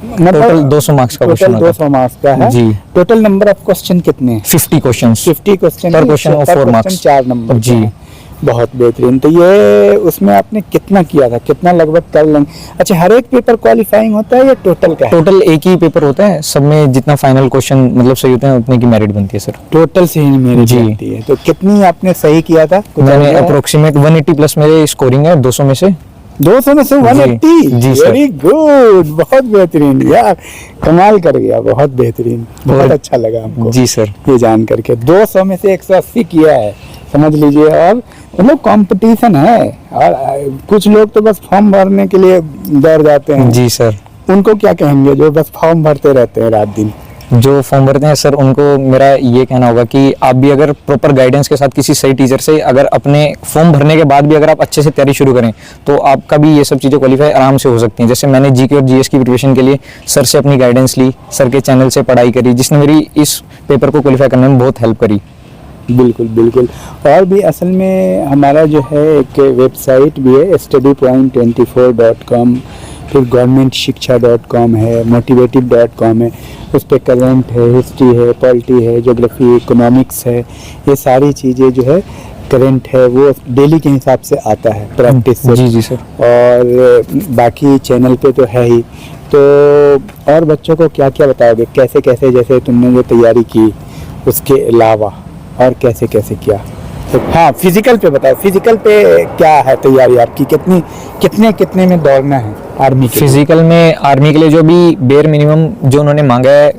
Total 200 marks का question total 200 marks का है जी। टोटल नंबर ऑफ क्वेश्चन कितने हैं? 50 क्वेश्चंस 50 क्वेश्चन पर क्वेश्चन और 4 मार्क्स 4 नंबर जी। बहुत बेहतरीन। तो ये उसमें आपने कितना किया था, कितना लगभग कर लेंगे? अच्छा, हर एक पेपर क्वालिफाइंग होता है या टोटल का है? टोटल एक ही पेपर होता है, सब में जितना फाइनल क्वेश्चन मतलब सही होते हैं उतने की मेरिट बनती है सर। टोटल से ही मेरी जी। बनती है। तो कितनी आपने सही किया था? कुछ मैंने आइडिया है? अप्रोक्सीमेट 180 प्लस मेरे स्कोरिंग है 200 में से। 200 में से 180? जी सर। वेरी गुड, बहुत बेहतरीन यार, कमाल कर गया, बहुत बेहतरीन, बहुत और- अच्छा लगा हमको जी सर। ये जान करके। 200 में से 180 किया है, समझ लीजिए। और मतलब कंपटीशन है, और कुछ लोग तो बस फॉर्म भरने के लिए दौड़ जाते हैं। जी सर। उनको क्या कहेंगे जो बस फॉर्म भरते रहते हैं रात दिन? जो फॉर्म भरते हैं सर उनको मेरा ये कहना होगा कि आप भी अगर प्रॉपर गाइडेंस के साथ किसी सही टीचर से अगर अपने फॉर्म भरने के बाद भी अगर आप अच्छे से तैयारी शुरू करें तो आपका भी ये सब चीज़ें क्वालिफाई आराम से हो सकती हैं। जैसे मैंने जीके और जीएस की प्रिपरेशन के लिए सर से अपनी गाइडेंस ली, सर के चैनल से पढ़ाई करी, जिसने मेरी इस पेपर को क्वालिफाई करने में बहुत हेल्प करी। बिल्कुल बिल्कुल। और भी असल में हमारा जो है एक वेबसाइट भी है studypoint24.com, फिर governmentशिक्षा.com है, motivative.com है, उस पर करंट है, हिस्ट्री है, पॉलिटी है, ज्योग्राफी, इकोनॉमिक्स है, ये सारी चीज़ें जो है करंट है वो डेली के हिसाब से आता है प्रैक्टिस से। जी जी सर। और बाकी चैनल पे तो है ही। तो और बच्चों को क्या क्या बताओगे, कैसे कैसे, जैसे तुमने जो तैयारी की उसके अलावा और कैसे कैसे किया? तो हाँ, फिजिकल पे बताओ, फिजिकल पे क्या है तैयारी आपकी, कितने में दौड़ना है आर्मी के लिए? फिजिकल में आर्मी के लिए जो भी बेयर मिनिमम जो उन्होंने मांगा है,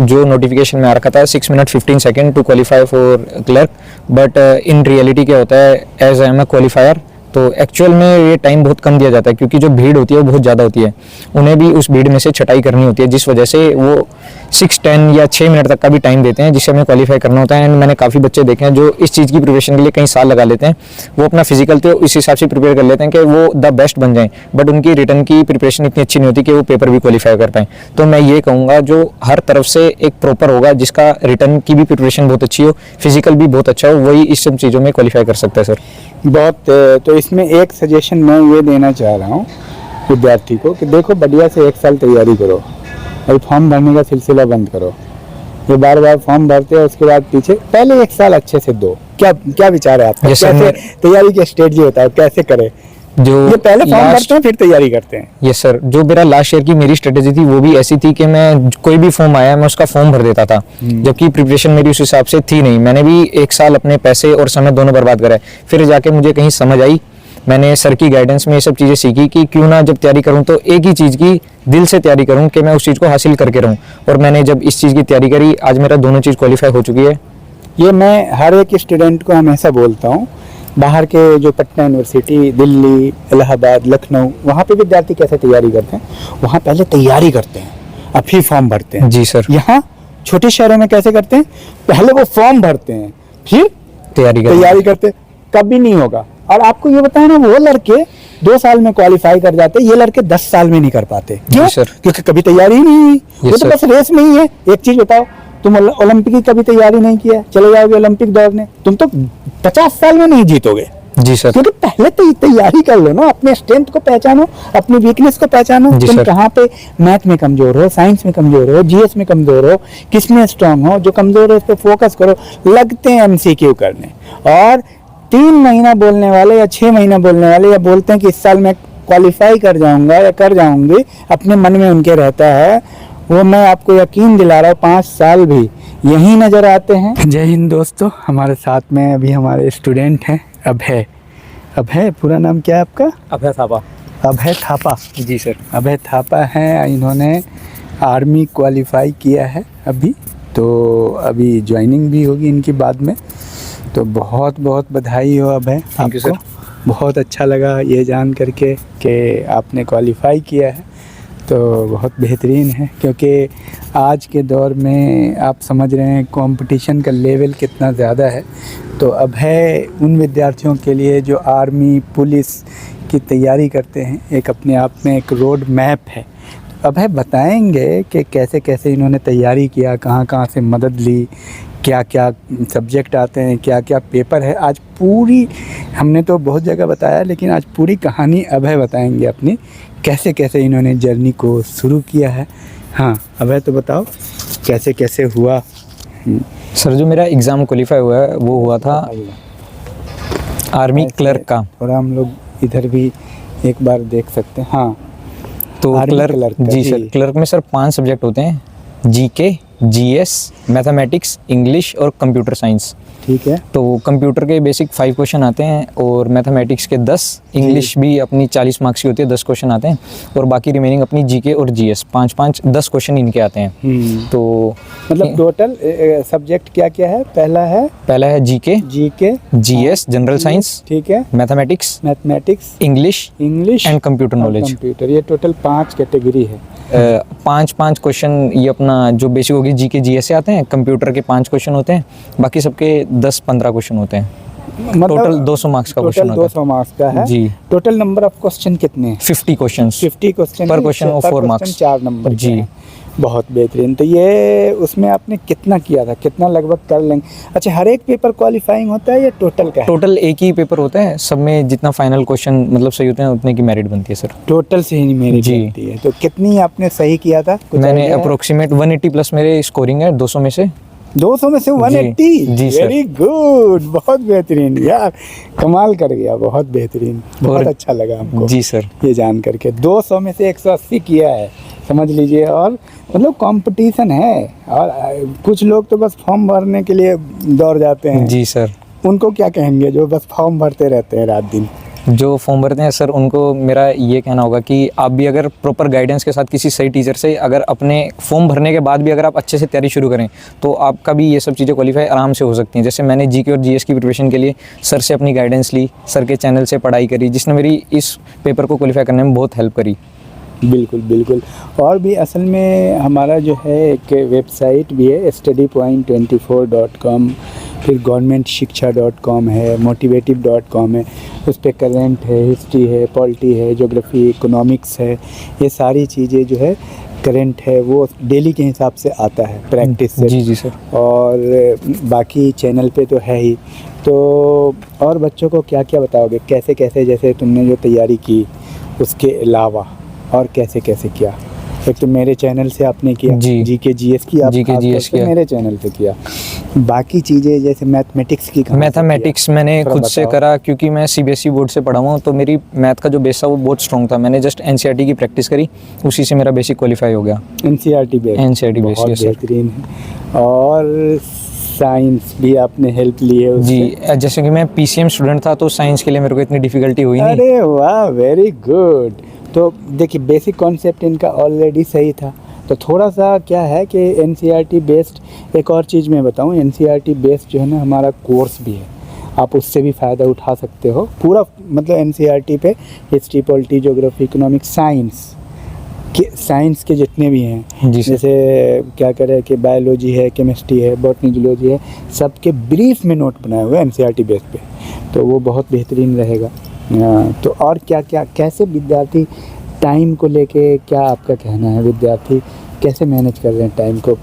जो नोटिफिकेशन में आ रखा था 6 minute 15 second to qualify for clerk, but in reality क्या होता है, as I am a qualifier तो एक्चुअल में ये टाइम बहुत कम दिया जाता है क्योंकि जो भीड़ होती है वो बहुत ज़्यादा होती है। उन्हें भी उस भीड़ में से छटाई करनी होती है, जिस वजह से वो 6, 10 या 6 मिनट तक का भी टाइम देते हैं जिससे हमें क्वालिफाई करना होता है। एंड मैंने काफ़ी बच्चे देखे हैं जो इस चीज़ की प्रिपरेशन के लिए कई साल लगा लेते हैं, वो अपना फिजिकल तो इस हिसाब से प्रिपेयर कर लेते हैं कि वो द बेस्ट बन जाएं, बट उनकी रिटर्न की प्रिपरेशन इतनी अच्छी नहीं होती कि वो पेपर भी क्वालिफाई कर पाएँ। तो मैं ये कहूँगा जो हर तरफ से एक प्रॉपर होगा, जिसका रिटर्न की भी प्रिपरेशन बहुत अच्छी हो, फिजिकल भी बहुत अच्छा हो, वही इस सब चीज़ों में क्वालिफाई कर सकता है सर। बहुत। तो इसमें एक सजेशन मैं ये देना चाह रहा हूँ विद्यार्थी को कि देखो, बढ़िया से 1 साल तैयारी करो, और फॉर्म भरने का सिलसिला बंद करो। ये बार बार फॉर्म भरते हैं, उसके बाद पीछे पहले 1 साल अच्छे से दो। क्या विचार है आपका? कैसे तैयारी की स्ट्रेटजी बताओ, कैसे करें? जो ये पहले फॉर्म भरते हैं फिर तैयारी करते हैं? यस सर, जो मेरा लास्ट ईयर की मेरी स्ट्रेटेजी थी वो भी ऐसी थी कि मैं कोई भी फॉर्म आया मैं उसका फॉर्म भर देता था, जबकि प्रिपरेशन मेरी उस हिसाब से थी नहीं। मैंने भी 1 साल अपने पैसे और समय दोनों बर्बाद कराए, फिर जाके मुझे कहीं समझ आई, मैंने सर की गाइडेंस में ये सब चीज़ें सीखी कि क्यों ना जब तैयारी करूं तो एक ही चीज़ की दिल से तैयारी करूं कि मैं उस चीज़ को हासिल करके रहूं। और मैंने जब इस चीज़ की तैयारी करी, आज मेरा दोनों चीज़ क्वालिफाई हो चुकी है। ये मैं हर एक स्टूडेंट को हमेशा बोलता हूँ। बाहर के जो पटना यूनिवर्सिटी, दिल्ली, इलाहाबाद, लखनऊ, वहाँ पे विद्यार्थी कैसे तैयारी करते हैं? वहाँ पहले तैयारी करते हैं और फिर फॉर्म भरते हैं। जी सर। यहाँ छोटे शहरों में कैसे करते हैं? पहले वो फॉर्म भरते हैं फिर तैयारी करते हैं। कभी नहीं होगा। और आपको ये बताया ना, वो लड़के 2 साल में क्वालिफाई कर जाते, ये लड़के 10 साल में नहीं कर पाते। क्यों? क्योंकि कभी तैयारी ही नहीं हुई। वो तो बस रेस में ही है। एक चीज बताओ, तुम ओलंपिक की कभी तैयारी नहीं किया, चले जाओगे ओलंपिक दौड़ने, तुम तो 50 साल में नहीं जीतोगे। जी सर। क्योंकि पहले तो तैयारी कर लो ना, अपने स्ट्रेंथ को पहचानो, अपनी वीकनेस को पहचानो। तुम कहाँ पे मैथ में कमजोर हो, साइंस में कमजोर हो, जीएस में कमजोर हो, किसमें स्ट्रांग हो, जो कमजोर है उस पर फोकस करो। लगते हैं एमसीक्यू करने, और 3 महीना बोलने वाले या 6 महीना बोलने वाले या बोलते हैं कि इस साल मैं क्वालिफाई कर जाऊंगा या कर जाऊंगी, अपने मन में उनके रहता है, वो मैं आपको यकीन दिला रहा हूँ 5 साल भी यही नजर आते हैं। जय हिंद दोस्तों, हमारे साथ में अभी हमारे स्टूडेंट हैं अभय, पूरा नाम क्या है आपका? अभय थापा। अभय थापा। जी सर। अभय थापा हैं, इन्होंने आर्मी क्वालिफाई किया है अभी, तो अभी ज्वाइनिंग भी होगी इनकी बाद में। तो बहुत बहुत बधाई हो अभय आपको। बहुत अच्छा लगा ये जान करके कि आपने क्वालिफाई किया है, तो बहुत बेहतरीन है। क्योंकि आज के दौर में आप समझ रहे हैं कंपटीशन का लेवल कितना ज़्यादा है। तो अभय उन विद्यार्थियों के लिए जो आर्मी, पुलिस की तैयारी करते हैं, एक अपने आप में एक रोड मैप है। अभय बताएंगे कि कैसे कैसे इन्होंने तैयारी किया, कहाँ कहाँ से मदद ली, क्या क्या सब्जेक्ट आते हैं, क्या क्या पेपर है। आज पूरी, हमने तो बहुत जगह बताया, लेकिन आज पूरी कहानी अभय बताएंगे अपनी कैसे कैसे इन्होंने जर्नी को शुरू किया है। हाँ अभय तो बताओ कैसे कैसे हुआ। सर जो मेरा एग्ज़ाम क्वालिफाई हुआ है वो हुआ था आर्मी ऐसे क्लर्क का। थोड़ा हम लोग इधर भी एक बार देख सकते हैं। हाँ तो आर्मी क्लर्क क्लर्क का, जी सर, क्लर्क में सर 5 सब्जेक्ट होते हैं, जीके, जीएस, मैथमेटिक्स, इंग्लिश और कंप्यूटर साइंस। ठीक है। तो कंप्यूटर के बेसिक 5 क्वेश्चन आते हैं और मैथमेटिक्स के 10, इंग्लिश भी अपनी 40 मार्क्स की होती है, 10 क्वेश्चन आते हैं और बाकी रिमेनिंग अपनी जीके और जीएस 5-5 10 क्वेश्चन इनके आते हैं। तो मतलब टोटल सब्जेक्ट क्या क्या है? पहला है GK, GK, GS general science, ठीक है, mathematics, mathematics, English English and computer knowledge. Computer, ये टोटल 5 कैटेगरी है। 5-5 क्वेश्चन ये अपना जो बेसिक होगी जीके जीएस से आते हैं, कंप्यूटर के 5 क्वेश्चन होते हैं, बाकी सबके 10-15 क्वेश्चन होते हैं। मतलब टोटल 200 मार्क्स का क्वेश्चन टोटल होता है। 200 मार्क्स का है जी। टोटल नंबर ऑफ क्वेश्चन कितने हैं? 50 क्वेश्चंस 50 क्वेश्चन पर क्वेश्चन और 4 मार्क्स। 4 नंबर जी। के हैं। बहुत बेहतरीन। तो ये उसमें आपने कितना किया था, कितना लगभग कर लेंगे? अच्छा हर एक पेपर क्वालिफाइंग होता है या टोटल का है? टोटल एक ही पेपर होता है, सब में जितना फाइनल क्वेश्चन मतलब सही होते हैं उतने की मेरिट बनती है सर। टोटल से ही मेरिट जी। बनती है। तो कितनी आपने सही किया था? कुछ मैंने idea है? अप्रोक्सीमेट 180 प्लस मेरे स्कोरिंग है 200 में से। 200 में से 180? जी सर। वेरी गुड, बहुत बेहतरीन यार, कमाल कर गया, बहुत बेहतरीन, बहुत और- अच्छा लगा हमको जी सर। ये जान करके। 200 में से 180 किया है, समझ लीजिए। और मतलब कंपटीशन है और कुछ लोग तो बस फॉर्म भरने के लिए दौड़ जाते हैं। जी सर। उनको क्या कहेंगे जो बस फॉर्म भरते रहते हैं रात दिन? जो फॉर्म भरते हैं सर उनको मेरा ये कहना होगा कि आप भी अगर प्रॉपर गाइडेंस के साथ किसी सही टीचर से अगर अपने फॉर्म भरने के बाद भी अगर आप अच्छे से तैयारी शुरू करें तो आपका भी ये सब चीज़ें क्वालिफाई आराम से हो सकती हैं। जैसे मैंने जीके और जीएस की प्रिपरेशन के लिए सर से अपनी गाइडेंस ली, सर के चैनल से पढ़ाई करी, जिसने मेरी इस पेपर को क्वालिफाई करने में बहुत हेल्प करी। बिल्कुल बिल्कुल। और भी असल में हमारा जो है एक वेबसाइट भी है studypoint24.com, फिर governmentशिक्षा.com है, motivative.com है, उस पर करेंट है, हिस्ट्री है, पॉलिटी है, ज्योग्राफी, इकोनॉमिक्स है, ये सारी चीज़ें जो है करेंट है वो डेली के हिसाब से आता है प्रैक्टिस से। जी जी सर। और बाकी चैनल पे तो है ही। तो और बच्चों को क्या क्या बताओगे, कैसे कैसे, जैसे तुमने जो तैयारी की उसके अलावा और कैसे कैसे किया? एक तो मेरे चैनल से आपने किया, जी। जीके जीएस की, आप जीके खास जीएस तौर से किया। मेरे चैनल से किया। बाकी चीज़ें जैसे मैथमेटिक्स की कहाँ से मैथमेटिक्स किया? मैंने थोड़ा खुद से बताओ। करा क्योंकि मैं सीबीएसई बोर्ड से पढ़ा हूँ, तो मेरी मैथ का जो बेस था वो बहुत स्ट्रॉन्ग था। मैंने जस्ट एनसीईआरटी की प्रैक्टिस करी, उसी से मेरा बेसिक क्वालिफाई हो गया। एनसीईआरटी बेस, NCERT बेस, बहुत yes, sir। बेहतरीन है। और साइंस भी आपने हेल्प ली है उससे? जी, जैसे कि मैं पीसीएम स्टूडेंट था तो साइंस के लिए मेरे को इतनी डिफिकल्टी हुई नहीं। अरे वाह, वेरी गुड। तो देखिए बेसिक कॉन्सेप्ट इनका ऑलरेडी सही था। तो थोड़ा सा क्या है कि एनसीईआरटी बेस्ड एक और चीज़ मैं बताऊं, एनसीईआरटी बेस्ड जो है ना हमारा कोर्स भी है, आप उससे भी फ़ायदा उठा सकते हो पूरा। मतलब एनसीईआरटी पे history, polity, geography, economics, science के जितने भी हैं, जी सर। जैसे क्या करें कि बायोलॉजी है, केमिस्ट्री है, बॉटनी, जूलॉजी है, सबके ब्रीफ में नोट बनाए हुए हैं एनसीईआरटी बेस पे, तो वो बहुत बेहतरीन रहेगा। तो और क्या क्या, कैसे विद्यार्थी टाइम को लेके क्या आपका कहना है? विद्यार्थी कैसे मैनेज कर रहे हैं टाइम को?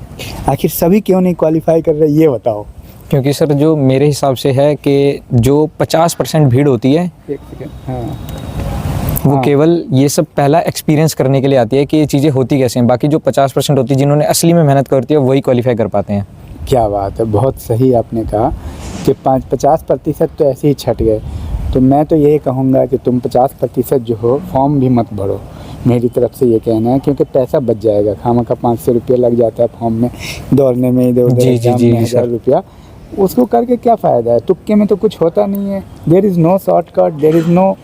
आखिर सभी क्यों नहीं क्वालिफाई कर रहे, ये बताओ। क्योंकि सर जो मेरे हिसाब से है कि जो 50% भीड़ होती है एक सेकेंड। हाँ वो हाँ। केवल ये सब पहला एक्सपीरियंस करने के लिए आती है कि ये चीज़ें होती कैसे हैं। बाकी जो 50% होती है जिन्होंने असली में मेहनत करती है वही क्वालिफाई कर पाते हैं। क्या बात है, बहुत सही आपने कहा कि 50% तो ऐसे ही छट गए। तो मैं तो यही कहूँगा कि तुम 50% जो हो फॉर्म भी मत भरो, मेरी तरफ से ये कहना है, क्योंकि पैसा बच जाएगा। खामखा 500 रुपये लग जाता है फॉर्म में, दौड़ने में, इधर उधर जी, जी, एग्जाम जी, में जी, सर। 1000 रुपया, उसको करके क्या फ़ायदा है? तुक्के में तो कुछ होता नहीं है। There is no shortcut, there is no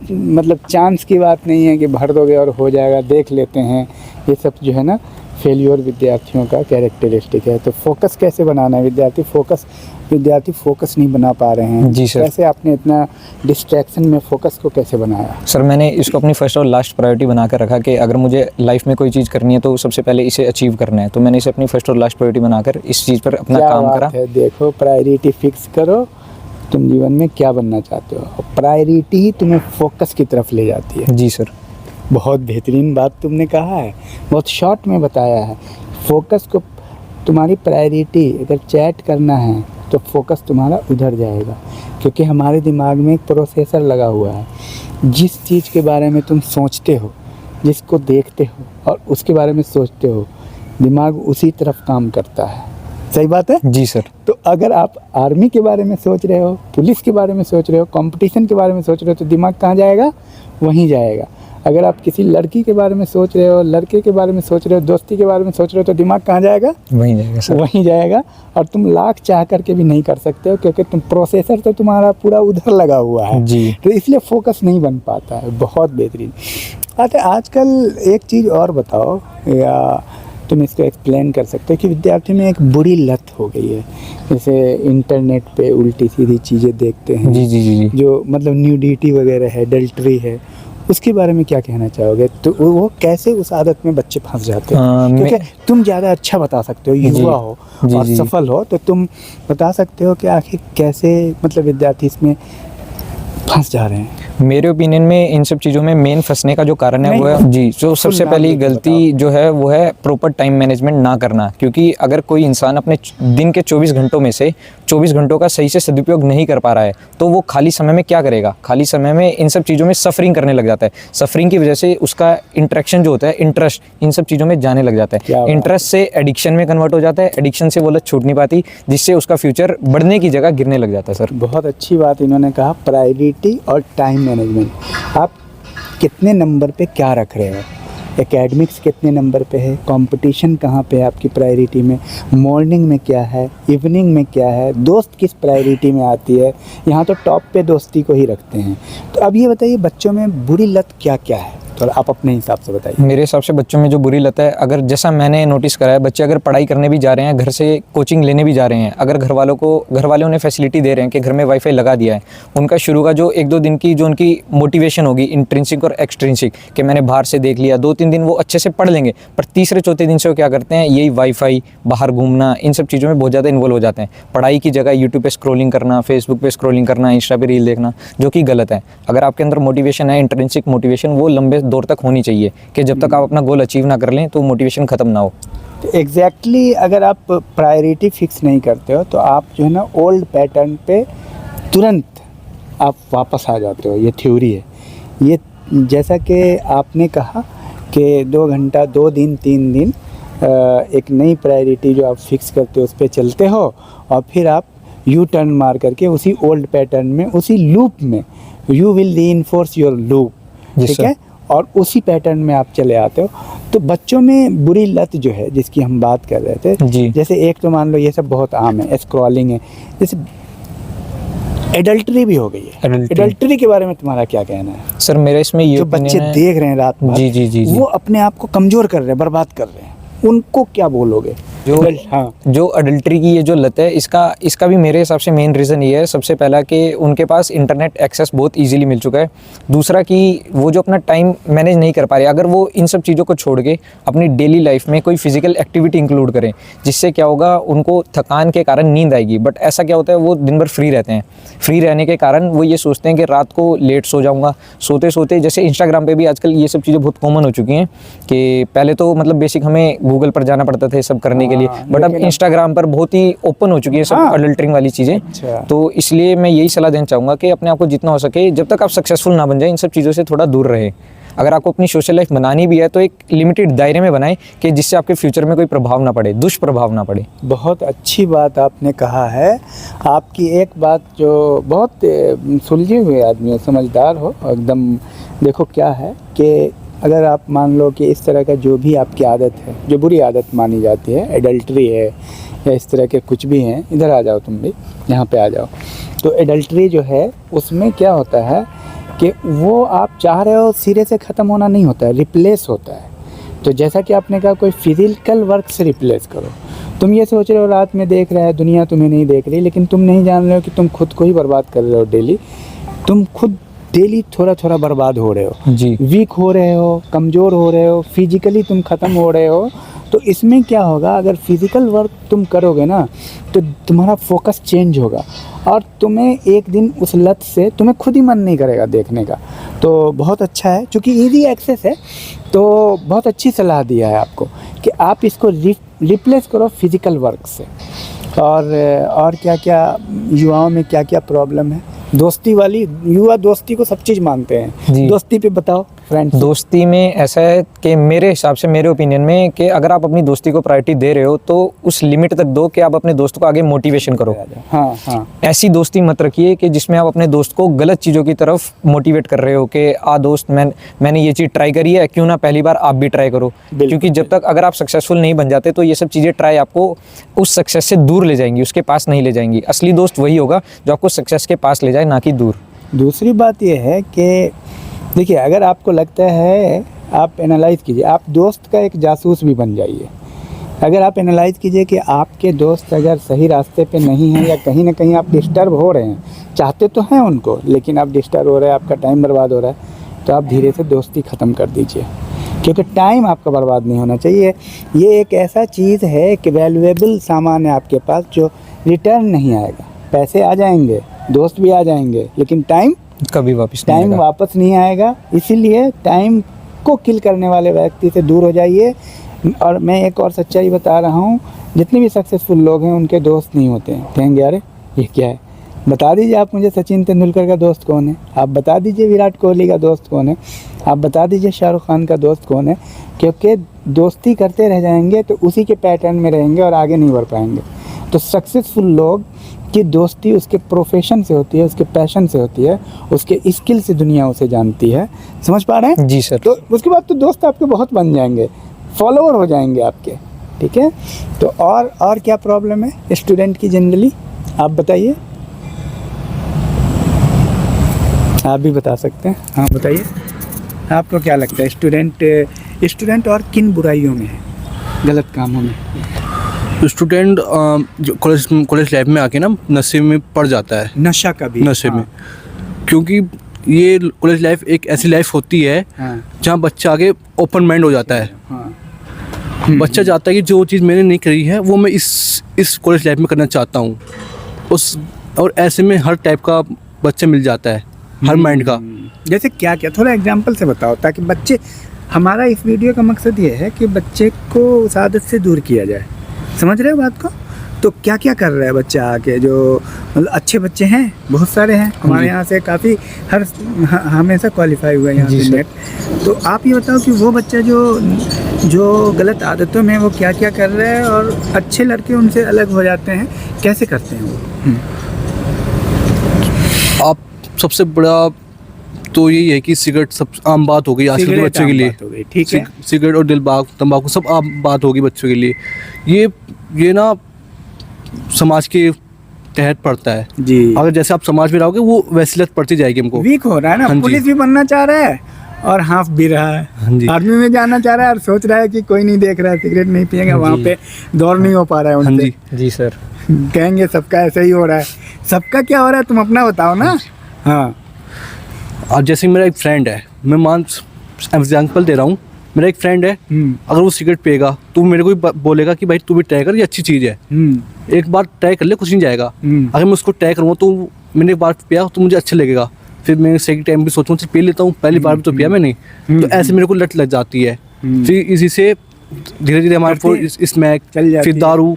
मतलब चांस की बात नहीं है कि भर दोगे और हो जाएगा, देख लेते हैं। ये सब जो है ना फेल्योर विद्यार्थियों का कैरेक्टरिस्टिक है। तो फोकस कैसे बनाना है? विद्यार्थी फोकस नहीं बना पा रहे हैं। जी सर। कैसे आपने इतना डिस्ट्रैक्शन में फोकस को कैसे बनाया? सर मैंने इसको अपनी फर्स्ट और लास्ट प्रायोरिटी बनाकर रखा कि अगर मुझे लाइफ में कोई चीज़ करनी है तो सबसे पहले इसे अचीव करना है। तो मैंने इसे अपनी फर्स्ट और लास्ट प्रायोरिटी बनाकर इस चीज़ पर अपना क्या काम बात करा। है, देखो प्रायोरिटी फिक्स करो, तुम जीवन में क्या बनना चाहते हो, प्रायोरिटी ही तुम्हें फोकस की तरफ ले जाती है। जी सर। बहुत बेहतरीन बात तुमने कहा है, बहुत शॉर्ट में बताया है। फोकस को, तुम्हारी प्रायोरिटी अगर चैट करना है तो फोकस तुम्हारा उधर जाएगा, क्योंकि हमारे दिमाग में एक प्रोसेसर लगा हुआ है। जिस चीज़ के बारे में तुम सोचते हो, जिसको देखते हो और उसके बारे में सोचते हो, दिमाग उसी तरफ काम करता है। सही बात है? जी सर। तो अगर आप आर्मी के बारे में सोच रहे हो, पुलिस के बारे में सोच रहे हो, कंपटीशन के बारे में सोच रहे हो, तो दिमाग कहाँ जाएगा? वहीं जाएगा। अगर आप किसी लड़की के बारे में सोच रहे हो, लड़के के बारे में सोच रहे हो, दोस्ती के बारे में सोच रहे हो, तो दिमाग कहाँ जाएगा? वहीं जाएगा सर। वहीं जाएगा। और तुम लाख चाह करके भी नहीं कर सकते हो, क्योंकि तुम प्रोसेसर तो तुम्हारा पूरा उधर लगा हुआ है जी। तो इसलिए फोकस नहीं बन पाता है। बहुत बेहतरीन। अच्छा, आजकल एक चीज़ और बताओ, या तुम इसको एक्सप्लेन कर सकते हो कि विद्यार्थी में एक बुरी लत हो गई है, जैसे इंटरनेट पे उल्टी सीधी चीज़ें देखते हैं। जी जी जी जी। जो मतलब न्यूडिटी वगैरह है, अडल्ट्री है, उसके बारे में क्या कहना चाहोगे? तो वो कैसे उस आदत में बच्चे फंस जाते हैं? क्योंकि तुम ज़्यादा अच्छा बता सकते हो, युवा हो और सफल हो, तो तुम बता सकते हो कि आखिर कैसे मतलब विद्यार्थी इसमें फंस जा रहे हैं। मेरे ओपिनियन में इन सब चीज़ों में मेन फंसने का जो कारण है वो है जी, जो सबसे पहली गलती जो है वो है प्रॉपर टाइम मैनेजमेंट ना करना। क्योंकि अगर कोई इंसान अपने दिन के 24 घंटों में से 24 घंटों का सही से सदुपयोग नहीं कर पा रहा है, तो वो खाली समय में क्या करेगा? खाली समय में इन सब चीज़ों में सफरिंग करने लग जाता है। सफरिंग की वजह से उसका इंटरेक्शन जो होता है, इंटरेस्ट इन सब चीज़ों में जाने लग जाता है। इंटरेस्ट से एडिक्शन में कन्वर्ट हो जाता है, एडिक्शन से वो लत छूट नहीं पाती, जिससे उसका फ्यूचर बढ़ने की जगह गिरने लग जाता है सर। बहुत अच्छी बात इन्होंने कहा, प्रायोरिटी और टाइम मैनेजमेंट। आप कितने नंबर पे क्या रख रहे हो? एकेडमिक्स कितने नंबर पे है? कंपटीशन कहाँ पे है आपकी प्रायोरिटी में? मॉर्निंग में क्या है? इवनिंग में क्या है? दोस्त किस प्रायोरिटी में आती है? यहाँ तो टॉप पे दोस्ती को ही रखते हैं। तो अब ये बताइए, बच्चों में बुरी लत क्या क्या है? तो आप अपने हिसाब से बताइए। मेरे हिसाब से बच्चों में जो बुरी लत है, अगर जैसा मैंने नोटिस करा है, बच्चे अगर पढ़ाई करने भी जा रहे हैं, घर से कोचिंग लेने भी जा रहे हैं, अगर घर वाले उन्हें फैसिलिटी दे रहे हैं कि घर में वाईफाई लगा दिया है, उनका शुरू का जो 1-2 दिन की जो उनकी मोटिवेशन होगी, इंट्रिंसिक और एक्सट्रिंसिक, कि मैंने बाहर से देख लिया, 2-3 दिन वो अच्छे से पढ़ लेंगे, पर तीसरे-चौथे दिन से वो क्या करते हैं, यही वाईफाई, बाहर घूमना, इन सब चीज़ों में बहुत ज़्यादा इन्वॉल्व हो जाते हैं। पढ़ाई की जगह यूट्यूब पे स्क्रॉलिंग करना, फेसबुक पे स्क्रॉलिंग करना, इंस्टा पे रील देखना, जो कि गलत है। अगर आपके अंदर मोटिवेशन है, इंट्रिंसिक मोटिवेशन, वो लंबे दौर तक होनी चाहिए, कि जब तक आप अपना गोल अचीव ना कर लें तो मोटिवेशन ख़त्म ना हो। तो एग्जैक्टली अगर आप प्रायोरिटी फिक्स नहीं करते हो, तो आप जो है ना ओल्ड पैटर्न पे तुरंत आप वापस आ जाते हो। ये थ्योरी है। ये जैसा कि आपने कहा कि 2 घंटा, 2 दिन, 3 दिन एक नई प्रायोरिटी जो आप फिक्स करते हो उस पर चलते हो, और फिर आप यू टर्न मार करके उसी ओल्ड पैटर्न में, उसी लूप में, you will reinforce your loop, ठीक है, और उसी पैटर्न में आप चले आते हो। तो बच्चों में बुरी लत जो है, जिसकी हम बात कर रहे थे, जैसे एक तो मान लो ये सब बहुत आम है, स्क्रॉलिंग है, जैसे एडल्ट्री भी हो गई है। एडल्ट्री के बारे में तुम्हारा क्या कहना है? सर मेरा इसमें ये जो बच्चे देख रहे हैं रात भर, जी, वो अपने आप को कमज़ोर कर रहे हैं, बर्बाद कर रहे हैं, उनको क्या बोलोगे? जो अडल्ट्री की ये जो लत है, इसका भी मेरे हिसाब से मेन रीज़न ये है, सबसे पहला कि उनके पास इंटरनेट एक्सेस बहुत इजीली मिल चुका है। दूसरा कि वो जो अपना टाइम मैनेज नहीं कर पा रहे। अगर वो इन सब चीज़ों को छोड़ के अपनी डेली लाइफ में कोई फिजिकल एक्टिविटी इंक्लूड करें, जिससे क्या होगा, उनको थकान के कारण नींद आएगी। बट ऐसा क्या होता है, वो दिन भर फ्री रहते हैं। फ्री रहने के कारण वो ये सोचते हैं कि रात को लेट सो जाऊँगा। सोते सोते, जैसे इंस्टाग्राम पर भी आजकल ये सब चीज़ें बहुत कॉमन हो चुकी हैं, कि पहले तो मतलब बेसिक हमें गूगल पर जाना पड़ता था सब करने के लिए, बट अब इंस्टाग्राम पर बहुत ही ओपन हो चुकी है सब अडल्टरिंग वाली चीज़ें। तो इसलिए मैं यही सलाह देना चाहूँगा कि अपने आप को जितना हो सके, जब तक आप सक्सेसफुल ना बन जाए, इन सब चीज़ों से थोड़ा दूर रहे। अगर आपको अपनी सोशल लाइफ बनानी भी है तो एक लिमिटेड दायरे में बनाएं, कि जिससे आपके फ्यूचर में कोई प्रभाव ना पड़े, दुष्प्रभाव ना पड़े। बहुत अच्छी बात आपने कहा है। आपकी एक बात जो बहुत सुलझे हुए आदमी हो, समझदार हो एकदम। देखो क्या है कि अगर आप मान लो कि इस तरह का जो भी आपकी आदत है, जो बुरी आदत मानी जाती है, एडल्ट्री है या इस तरह के कुछ भी हैं, इधर आ जाओ, तुम भी यहाँ पे आ जाओ। तो एडल्ट्री जो है, उसमें क्या होता है कि वो आप चाह रहे हो सिरे से ख़त्म होना नहीं होता है, रिप्लेस होता है। तो जैसा कि आपने कहा, कोई फिजिकल वर्क से रिप्लेस करो। तुम ये सोच रहे हो रात में देख रहा है दुनिया, तुम्हें नहीं देख रही, लेकिन तुम नहीं जान रहे हो कि तुम खुद को ही बर्बाद कर रहे हो डेली। तुम खुद डेली थोड़ा थोड़ा बर्बाद हो रहे हो जी, वीक हो रहे हो, कमज़ोर हो रहे हो, फिजिकली तुम ख़त्म हो रहे हो। तो इसमें क्या होगा, अगर फिज़िकल वर्क तुम करोगे ना, तो तुम्हारा फोकस चेंज होगा, और तुम्हें एक दिन उस लत से तुम्हें खुद ही मन नहीं करेगा देखने का। तो बहुत अच्छा है, चूँकि ईजी एक्सेस है, तो बहुत अच्छी सलाह दिया है आपको कि आप इसको रिप्लेस करो फिज़िकल वर्क से। और क्या क्या युवाओं में क्या क्या प्रॉब्लम है, दोस्ती वाली, युवा दोस्ती को सब चीज़ मानते हैं। जी। दोस्ती पे बताओ फ्रेंड्स। दोस्ती में ऐसा है कि मेरे हिसाब से, मेरे ओपिनियन में, कि अगर आप अपनी दोस्ती को प्रायोरिटी दे रहे हो तो उस लिमिट तक दो कि आप अपने दोस्त को आगे मोटिवेशन करो। हाँ हाँ। ऐसी दोस्ती मत रखिए कि जिसमें आप अपने दोस्त को गलत चीज़ों की तरफ मोटिवेट कर रहे हो कि दोस्त मैंने ये चीज़ ट्राई करी है, क्यों ना पहली बार आप भी ट्राई करो। क्योंकि जब तक अगर आप सक्सेसफुल नहीं बन जाते तो ये सब चीज़ें ट्राई आपको उस सक्सेस से दूर ले जाएंगी, उसके पास नहीं ले जाएंगी। असली दोस्त वही होगा जो आपको सक्सेस के पास ले जाए, ना कि दूर। दूसरी बात यह है कि देखिए, अगर आपको लगता है, आप एनालाइज कीजिए, आप दोस्त का एक जासूस भी बन जाइए। अगर आप एनालाइज कीजिए कि आपके दोस्त अगर सही रास्ते पे नहीं हैं या कहीं ना कहीं आप डिस्टर्ब हो रहे हैं, चाहते तो हैं उनको लेकिन आप डिस्टर्ब हो रहे हैं, आपका टाइम बर्बाद हो रहा है, तो आप धीरे से दोस्ती ख़त्म कर दीजिए। क्योंकि टाइम आपका बर्बाद नहीं होना चाहिए। ये एक ऐसा चीज़ है कि वैल्यूएबल सामान है आपके पास जो रिटर्न नहीं आएगा। पैसे आ जाएंगे, दोस्त भी आ जाएंगे, लेकिन टाइम कभी वापस नहीं टाइम आएगा। वापस नहीं आएगा। इसीलिए टाइम को किल करने वाले व्यक्ति से दूर हो जाइए। और मैं एक और सच्चाई बता रहा हूँ, जितने भी सक्सेसफुल लोग हैं उनके दोस्त नहीं होते हैं। कहेंगे अरे ये क्या है, बता दीजिए आप मुझे सचिन तेंदुलकर का दोस्त कौन है, आप बता दीजिए विराट कोहली का दोस्त कौन है, आप बता दीजिए शाहरुख खान का दोस्त कौन है। क्योंकि दोस्ती करते रह जाएंगे तो उसी के पैटर्न में रहेंगे और आगे नहीं बढ़ पाएंगे। तो सक्सेसफुल लोग की दोस्ती उसके प्रोफेशन से होती है, उसके पैशन से होती है, उसके स्किल से दुनिया उसे जानती है। समझ पा रहे हैं? जी सर। तो उसके बाद तो दोस्त आपके बहुत बन जाएंगे, फॉलोअर हो जाएंगे आपके। ठीक है, तो और क्या प्रॉब्लम है स्टूडेंट की जनरली, आप बताइए। आप भी बता सकते हैं। हाँ बताइए, आपको क्या लगता है स्टूडेंट और किन बुराइयों में है, गलत कामों में? स्टूडेंट जो कॉलेज लाइफ में आके ना नशे में पड़ जाता है। नशा का भी, नशे हाँ। में, क्योंकि ये कॉलेज लाइफ एक ऐसी लाइफ होती है हाँ। जहाँ बच्चा आगे ओपन माइंड हो जाता है। हाँ। बच्चा चाहता है कि जो चीज़ मैंने नहीं करी है वो मैं इस कॉलेज लाइफ में करना चाहता हूँ। और ऐसे में हर टाइप का बच्चा मिल जाता है, हर माइंड का। जैसे क्या क्या, थोड़ा एग्जाम्पल से बताओ, ताकि बच्चे, हमारा इस वीडियो का मकसद ये है कि बच्चे को उस आदत से दूर किया जाए। समझ रहे हो बात को? तो क्या क्या कर रहा है बच्चा आके, जो मतलब अच्छे बच्चे हैं, बहुत सारे हैं हमारे यहाँ से, काफ़ी हमेशा क्वालिफाई हुआ है यहाँ से नेट। तो आप ये बताओ कि वो बच्चा जो गलत आदतों में, वो क्या क्या कर रहा है, और अच्छे लड़के उनसे अलग हो जाते हैं, कैसे करते हैं वो? आप सबसे बड़ा तो यही है कि सिगरेट सब आम बात हो गई आजकल के बच्चों के लिए। ठीक है, सिगरेट और तंबाकू सब आम बात होगी बच्चों के लिए। ये ना समाज के तहत पड़ता है जी। अगर जैसे आप समाज में रहोगे वो वैसी लत पड़ती जाएगी हमको। वीक हो रहा है ना, हाँ जी। पुलिस भी बनना चाह रहा है और हाफ भी रहा है, हाँ जी। आर्मी में जाना चाह रहा है और सोच रहा है कि कोई नहीं देख रहा है, सिगरेट नहीं पिएगा, वहाँ पे दौड़ नहीं हो पा रहा है हाँ उनसे। जी। जी सर। कहेंगे सबका ऐसा ही हो रहा है। सबका क्या हो रहा है, तुम अपना बताओ ना। हाँ, और जैसे मेरा एक फ्रेंड है, मैं एग्जाम्पल दे रहा हूँ, मेरा एक फ्रेंड है, अगर वो सिगरेट पिएगा तो मेरे को भी बोलेगा कि भाई तू भी ट्राई कर, ये अच्छी चीज़ है, एक बार ट्राई कर ले, कुछ नहीं जाएगा। अगर मैं उसको ट्राई करूँगा तो मैंने एक बार पिया तो मुझे अच्छा लगेगा, फिर मैं सेकंड टाइम भी सोचूँ पी लेता हूँ, पहली बार भी तो पिया मैंने, तो ऐसे मेरे को लत लग जाती है। फिर इसी से धीरे धीरे हमारे को स्मैक, फिर दारू,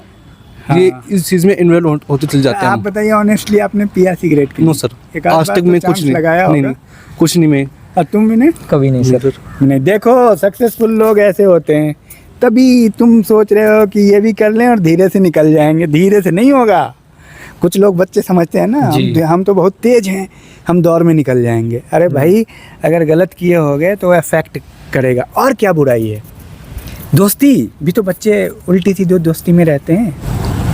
ये इस चीज़ में इन्वॉल्व होते चल जाते हैं। आप बताइए ऑनेस्टली, आपने पिया सिगरेट की? नो सर, एक आध आज बार तक तो मैं चांस कुछ नहीं लगाया नहीं, होगा। नहीं कुछ नहीं मैं। और तुम भी नहीं? कभी नहीं सर। नहीं, देखो सक्सेसफुल लोग ऐसे होते हैं, तभी तुम सोच रहे हो कि ये भी कर लें और धीरे से निकल जाएंगे। धीरे से नहीं होगा। कुछ लोग बच्चे समझते हैं ना, हम तो बहुत तेज हैं, हम दौर में निकल जाएंगे। अरे भाई, अगर गलत किए होगे तो अफेक्ट करेगा। और क्या बुराई है? दोस्ती भी तो बच्चे उल्टी सीधी दोस्ती में रहते हैं।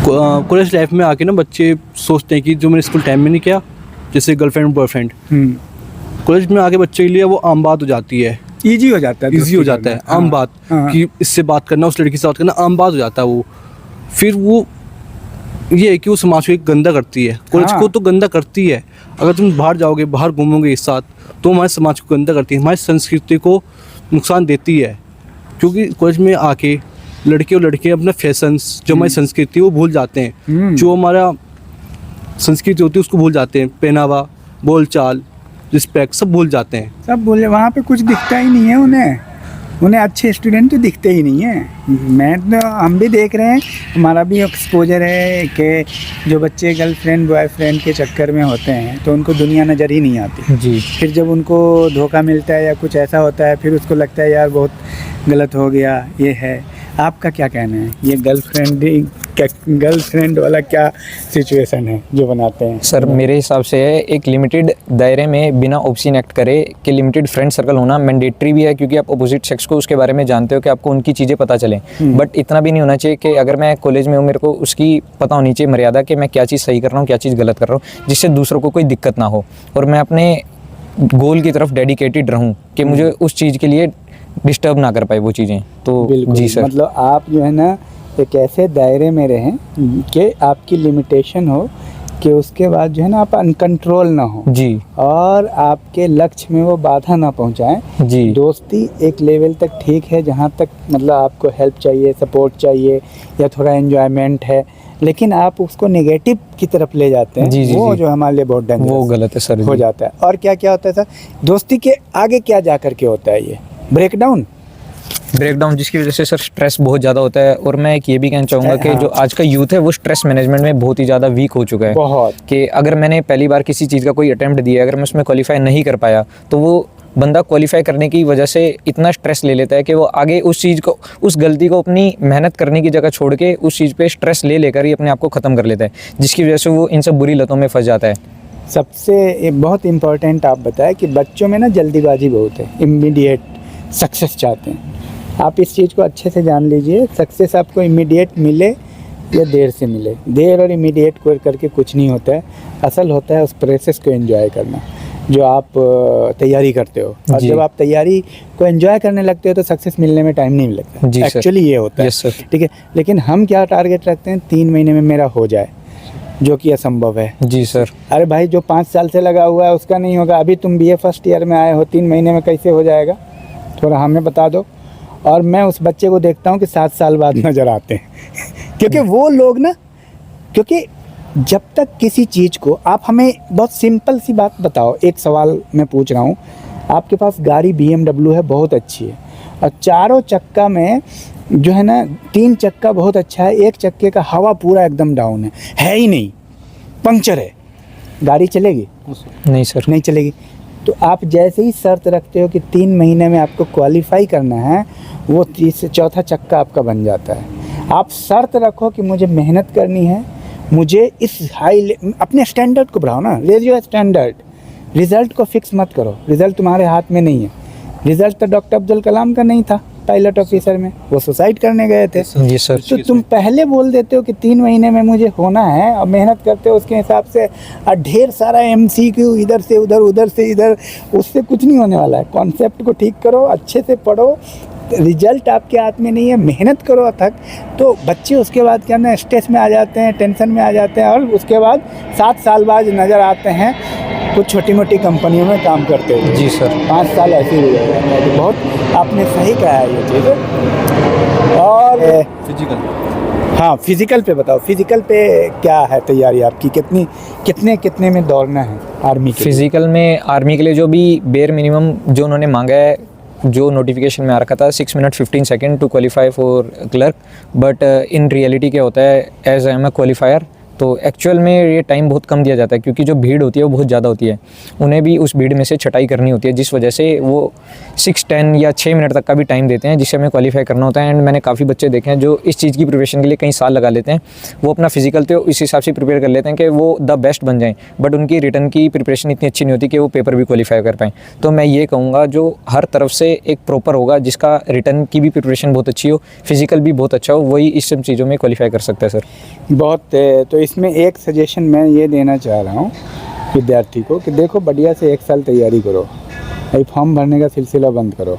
कॉलेज लाइफ में आके ना बच्चे सोचते हैं कि जो मैंने स्कूल टाइम में नहीं किया, जैसे गर्लफ्रेंड बॉयफ्रेंड, कॉलेज में आके बच्चे के लिए वो आम बात हो जाती है। इजी हो जाता है, इजी हो जाता है, आम बात कि इससे बात करना, उस लड़की से बात करना आम बात हो जाता है वो। फिर वो ये है कि वो समाज को एक गंदा करती है, कॉलेज को तो गंदा करती है। अगर तुम बाहर जाओगे, बाहर घूमोगे एक साथ, तो हमारे समाज को गंदा करती है, हमारी संस्कृति को नुकसान देती है। क्योंकि कॉलेज में आके लड़के और लड़कियाँ अपना फैशंस, जो हमारी संस्कृति वो भूल जाते हैं, जो हमारा संस्कृति होती है उसको भूल जाते हैं, पहनावा, बोलचाल, रिस्पेक्ट सब भूल जाते हैं। सब भूल, वहाँ पे कुछ दिखता ही नहीं है उन्हें। उन्हें अच्छे स्टूडेंट तो दिखते ही नहीं हैं। मैं तो हम भी देख रहे हैं, हमारा भी एक्सपोजर है कि जो बच्चे गर्लफ्रेंड बॉयफ्रेंड के चक्कर में होते हैं तो उनको दुनिया नज़र ही नहीं आती। जी फिर जब उनको धोखा मिलता है या कुछ ऐसा होता है फिर उसको लगता है यार बहुत गलत हो गया। ये है, आपका क्या कहना है? ये गर्लफ्रेंड वाला क्या सिचुएशन है जो बनाते हैं? सर मेरे हिसाब से है एक लिमिटेड दायरे में बिना ऑब्सीन एक्ट करे कि लिमिटेड फ्रेंड सर्कल होना मैंडेटरी भी है, क्योंकि आप अपोजिट सेक्स को उसके बारे में जानते हो कि आपको उनकी चीज़ें पता चलें। बट इतना भी नहीं होना चाहिए कि अगर मैं कॉलेज में हूँ मेरे को उसकी पता होनी चाहिए मर्यादा कि मैं क्या चीज़ सही कर रहा हूँ क्या चीज़ गलत कर रहा हूँ, जिससे दूसरों को कोई दिक्कत ना हो और मैं अपने गोल की तरफ डेडिकेटेड रहूँ कि मुझे उस चीज़ के लिए डिस्टर्ब ना कर पाए वो चीज़ें। तो बिल्कुल जी सर, मतलब आप जो है ना एक ऐसे दायरे में रहें कि आपकी लिमिटेशन हो कि उसके बाद जो है ना आप अनकंट्रोल ना हो जी और आपके लक्ष्य में वो बाधा ना पहुंचाएं। जी दोस्ती एक लेवल तक ठीक है जहाँ तक मतलब आपको हेल्प चाहिए, सपोर्ट चाहिए या थोड़ा एंजॉयमेंट है, लेकिन आप उसको नेगेटिव की तरफ ले जाते हैं। जी, जी, वो जी। जो हमारे लिए बहुत डेंजरस वो गलत है सर हो जी। जाता है। और क्या क्या होता है सर, दोस्ती के आगे क्या जा कर के होता है? ये ब्रेकडाउन। ब्रेकडाउन जिसकी वजह से सर स्ट्रेस बहुत ज़्यादा होता है। और मैं एक ये भी कहना चाहूँगा कि जो आज का यूथ है वो स्ट्रेस मैनेजमेंट में बहुत ही ज़्यादा वीक हो चुका है। बहुत। कि अगर मैंने पहली बार किसी चीज़ का कोई अटेम्प्ट दिया, अगर मैं उसमें क्वालिफाई नहीं कर पाया तो वो बंदा क्वालिफाई करने की वजह से इतना स्ट्रेस ले लेता है कि वो आगे उस चीज़ को, उस गलती को अपनी मेहनत करने की जगह छोड़ के उस चीज़ पे स्ट्रेस ले लेकर ही अपने आप को ख़त्म कर लेता है, जिसकी वजह से वो इन सब बुरी लतों में फंस जाता है। सबसे बहुत इम्पोर्टेंट आप बताएं कि बच्चों में ना जल्दीबाजी बहुत है, इमीडिएट सक्सेस चाहते हैं। आप इस चीज़ को अच्छे से जान लीजिए, सक्सेस आपको इमीडिएट मिले या देर से मिले, देर और इमीडिएट को करके कुछ नहीं होता है। असल होता है उस प्रोसेस को एंजॉय करना जो आप तैयारी करते हो। और जी। जब आप तैयारी को एंजॉय करने लगते हो तो सक्सेस मिलने में टाइम नहीं लगता। जी सर। एक्चुअली ये होता है। Yes sir. ठीक है, लेकिन हम क्या टारगेट रखते हैं? 3 महीने में मेरा हो जाए, जो कि असंभव है। जी सर। अरे भाई जो 5 साल से लगा हुआ है उसका नहीं होगा। अभी तुम बीए फर्स्ट ईयर में आए हो, 3 महीने में कैसे हो जाएगा? थोड़ा हमें बता दो। और मैं उस बच्चे को देखता हूँ कि 7 साल बाद नज़र आते हैं क्योंकि वो लोग ना, क्योंकि जब तक किसी चीज़ को आप हमें बहुत सिंपल सी बात बताओ। एक सवाल मैं पूछ रहा हूँ, आपके पास गाड़ी BMW है, बहुत अच्छी है, और चारों चक्का में जो है ना 3 चक्का बहुत अच्छा है, एक चक्के का हवा पूरा एकदम डाउन है ही नहीं, पंक्चर है, गाड़ी चलेगी? नहीं सर। नहीं चलेगी। तो आप जैसे ही शर्त रखते हो कि 3 महीने में आपको क्वालिफाई करना है, वो 4था चक्का आपका बन जाता है। आप शर्त रखो कि मुझे मेहनत करनी है, मुझे इस अपने स्टैंडर्ड को बढ़ाओ ना, रेज योर स्टैंडर्ड। रिज़ल्ट को फिक्स मत करो, रिज़ल्ट तुम्हारे हाथ में नहीं है। रिज़ल्ट तो डॉक्टर अब्दुल कलाम का नहीं था पायलट ऑफिसर में, वो सुसाइड करने गए थे। जी सर। तो तुम पहले बोल देते हो कि 3 महीने में मुझे होना है और मेहनत करते हो उसके हिसाब से, और ढेर सारा MCQ इधर से उधर उधर से इधर, उससे कुछ नहीं होने वाला है। कॉन्सेप्ट को ठीक करो, अच्छे से पढ़ो, रिजल्ट आपके हाथ में नहीं है, मेहनत करो अथक। तो बच्चे उसके बाद क्या ना स्ट्रेस में आ जाते हैं, टेंशन में आ जाते हैं, और उसके बाद 7 साल बाद नज़र आते हैं कुछ छोटी मोटी कंपनियों में काम करते हुए। जी सर। 5 साल ऐसे ही हो जाते हैं। तो बहुत आपने सही कहा है ये चीज़। और फिजिकल। हाँ, फिज़िकल पे बताओ, फिज़िकल पे क्या है तैयारी आपकी? कितने में दौड़ना है आर्मी के लिए? फिजिकल में आर्मी के लिए जो भी बेयर मिनिमम जो उन्होंने मांगा है, जो नोटिफिकेशन में आ रखा था 6 minute 15 second to qualify for clerk, but in reality क्या होता है, as I am a qualifier तो एक्चुअल में ये टाइम बहुत कम दिया जाता है, क्योंकि जो भीड़ होती है वो बहुत ज़्यादा होती है, उन्हें भी उस भीड़ में से छटाई करनी होती है, जिस वजह से वो 6, 10 या 6 मिनट तक का भी टाइम देते हैं जिससे हमें क्वालिफाई करना होता है। एंड मैंने काफ़ी बच्चे देखे हैं जो इस चीज़ की प्रिपरेशन के लिए कई साल लगा लेते हैं। वो अपना फिजिकल तो इस हिसाब से प्रिपेयर कर लेते हैं कि वो द बेस्ट बन जाएँ, बट उनकी रिटर्न की प्रिपरेशन इतनी अच्छी नहीं होती कि वो पेपर भी क्वालिफाई कर पाएँ। तो मैं ये कहूँगा जो हर तरफ से एक प्रॉपर होगा, जिसका रिटर्न की भी प्रिपरेशन बहुत अच्छी हो, फिजिकल भी बहुत अच्छा हो, वही इस सब चीज़ों में क्वालिफाई कर सकता है सर। बहुत। तो इसमें एक सजेशन मैं ये देना चाह रहा हूँ विद्यार्थी को कि देखो बढ़िया से 1 साल तैयारी करो, भाई फॉर्म भरने का सिलसिला बंद करो।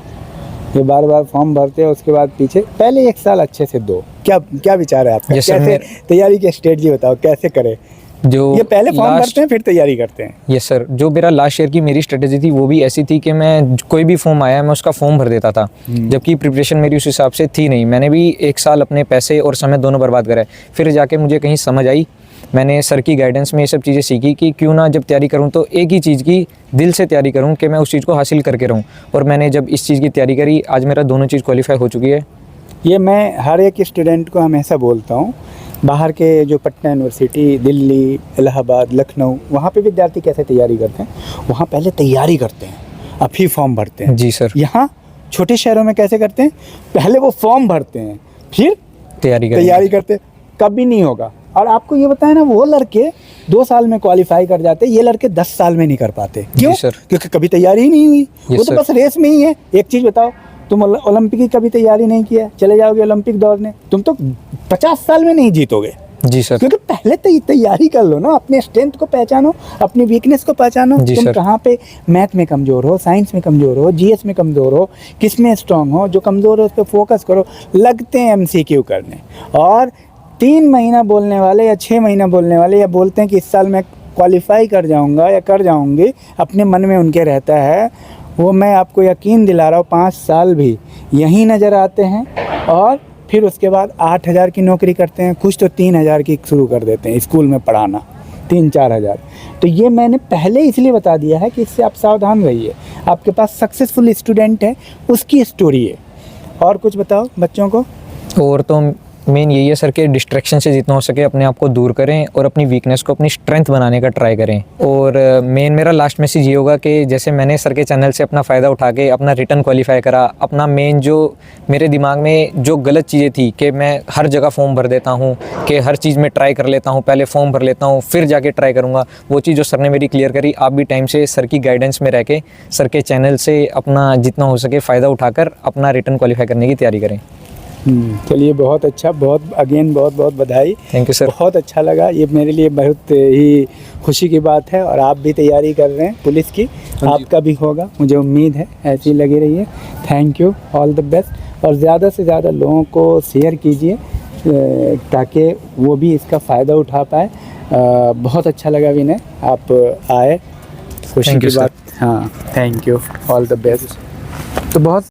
ये बार बार फॉर्म भरते हो, उसके बाद पीछे पहले 1 साल अच्छे से दो। क्या विचार है आपका? Yes, sir, कैसे तैयारी की स्ट्रेटजी बताओ, कैसे करें? जो ये पहले फॉर्म last- भरते हैं फिर तैयारी करते हैं? Yes sir. जो मेरा लास्ट ईयर की मेरी स्ट्रेटेजी थी वो भी ऐसी थी कि मैं कोई भी फॉर्म आया मैं उसका फॉर्म भर देता था, जबकि प्रिपरेशन मेरी उस हिसाब से थी नहीं। मैंने भी 1 साल अपने पैसे और समय दोनों बर्बाद कराए। फिर जाके मुझे कहीं समझ आई मैंने सर की गाइडेंस में ये सब चीज़ें सीखी कि क्यों ना जब तैयारी करूँ तो एक ही चीज़ की दिल से तैयारी करूँ कि मैं उस चीज़ को हासिल करके रहूँ। और मैंने जब इस चीज़ की तैयारी करी, आज मेरा दोनों चीज़ क्वालिफाई हो चुकी है। ये मैं हर एक स्टूडेंट को हमेशा बोलता हूँ, बाहर के जो पटना यूनिवर्सिटी, दिल्ली, इलाहाबाद, लखनऊ, वहाँ पे विद्यार्थी कैसे तैयारी करते हैं, वहाँ पहले तैयारी करते हैं, अब फिर फॉर्म भरते हैं। जी सर। यहाँ छोटे शहरों में कैसे करते हैं, पहले वो फॉर्म भरते हैं फिर तैयारी करते हैं। कभी नहीं होगा। और आपको ये बताया ना, वो लड़के 2 साल में क्वालिफाई कर जाते, ये लड़के 10 साल में नहीं कर पाते। क्यों? सर। क्योंकि कभी तैयारी ही नहीं हुई, वो तो सर। बस रेस में ही है। एक चीज़ बताओ, तुम ओलंपिक की कभी तैयारी नहीं किया, चले जाओगे ओलंपिक दौड़ने, तुम तो 50 साल में नहीं जीतोगे। जी सर। क्योंकि पहले तो तैयारी कर लो ना, अपने स्ट्रेंथ को पहचानो, अपनी वीकनेस को पहचानो। जी तुम सर। कहाँ पे मैथ में कमज़ोर हो, साइंस में कमज़ोर हो, जीएस में कमज़ोर हो, किस में स्ट्रांग हो, जो कमज़ोर हो उस पर फोकस करो। लगते हैं एमसीक्यू करने, और 3 महीना बोलने वाले या 6 महीना बोलने वाले, या बोलते हैं कि इस साल मैं क्वालिफाई कर जाऊँगा या कर जाऊँगी, अपने मन में उनके रहता है, वो मैं आपको यकीन दिला रहा हूँ 5 साल भी यहीं नज़र आते हैं, और फिर उसके बाद 8,000 की नौकरी करते हैं। कुछ तो 3,000 की शुरू कर देते हैं स्कूल में पढ़ाना, 3-4 हज़ार। तो ये मैंने पहले इसलिए बता दिया है कि इससे आप सावधान रहिए। आपके पास सक्सेसफुल स्टूडेंट है, उसकी स्टोरी है। और कुछ बताओ बच्चों को। और तो मेन यही है सर कि डिस्ट्रैक्शन से जितना हो सके अपने आप को दूर करें और अपनी वीकनेस को अपनी स्ट्रेंथ बनाने का ट्राई करें। और मेन मेरा लास्ट मैसेज ये होगा कि जैसे मैंने सर के चैनल से अपना फ़ायदा उठा के अपना रिटर्न क्वालिफाई करा, अपना मेन जो मेरे दिमाग में जो गलत चीज़ें थी कि मैं हर जगह फॉर्म भर देता हूँ, कि हर चीज़ में ट्राई कर लेता हूँ, पहले फॉर्म भर लेता हूँ फिर जाके ट्राई करूँगा, वो चीज़ जो सर ने मेरी क्लियर करी। आप भी टाइम से सर की गाइडेंस में रह के सर के चैनल से अपना जितना हो सके फ़ायदा उठाकर अपना रिटर्न क्वालिफाई करने की तैयारी करें। चलिए, बहुत अच्छा, बहुत बहुत बधाई। Thank you sir. बहुत अच्छा लगा, ये मेरे लिए बहुत ही खुशी की बात है। और आप भी तैयारी कर रहे हैं पुलिस की, आपका भी होगा, मुझे उम्मीद है, ऐसी लगी रही है। Thank you, all the best. और ज़्यादा से ज़्यादा लोगों को शेयर कीजिए ताकि वो भी इसका फ़ायदा उठा पाए। बहुत अच्छा लगा विनय, आप आए, खुशी की बात। हाँ, thank you, all the best. तो बहुत